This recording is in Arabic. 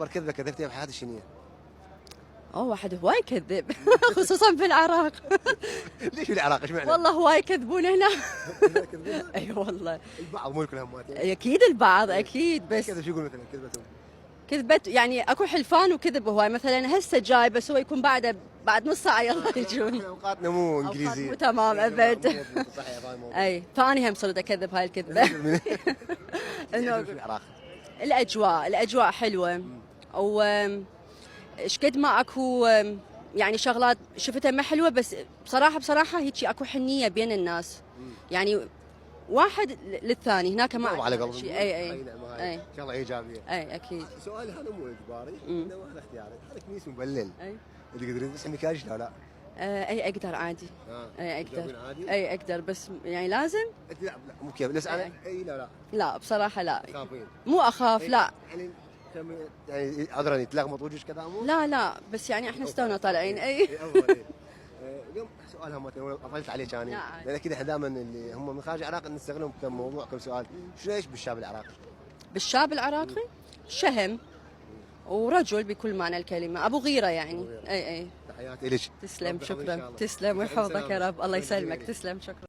اكبر كذبه كذبتيها بحياتك شنو هي؟ واحد هواي يكذب خصوصا في العراق. ليش في العراق ايش معنى؟ والله هواي يكذبون هنا. يكذبون؟ اي والله. البعض مو الكل همات. اكيد البعض اكيد، بس كذا شو يقول مثلا كذبتهم؟ كذبت يعني اكو حلفان وكذب هواي، مثلا هسه جاي بس هو يكون بعد نص ساعه يلا يجون. اوقاتنا مو انجليزيه. مو تمام ابد. صح يا فاهم الموضوع. اي فاني هم صرت اكذب هاي الكذبه. انه في العراق الاجواء حلوه، و ايش قد ما اكو يعني شغلات شفتها ما حلوه، بس بصراحه هيك اكو حنيه بين الناس، يعني واحد للثاني هناك ما على قلب شيء. اي ان شاء الله ايجابيه. اي اكيد. سؤالي هذا مو اجباري، انه هذا اختياري، هذا كنيس مبلل. تقدرين تسحبي مكياج لا؟ اي اقدر عادي. اي اقدر. عادي؟ اي اقدر، بس يعني لازم. لا مو كيف، بس انا اي لا. لا بصراحه لا. تخافين؟ مو اخاف لا. يعني عذرا يتلخبط وجهك كذا مو؟ لا بس يعني احنا استونا طالعين. اي اليوم سؤال هم طفلت عليه كان، لان اكيد احنا دائما اللي هم من خارج العراق نستغلهم كموضوع كم سؤال. شو ليش بالشاب العراقي؟ بالشاب العراقي شهم ورجل بكل معنى الكلمه، ابو غيره يعني. اي تحياتي لك. تسلم، شكرا. تسلم ويحفظك يا رب، الله يسلمك. تسلم، شكرا.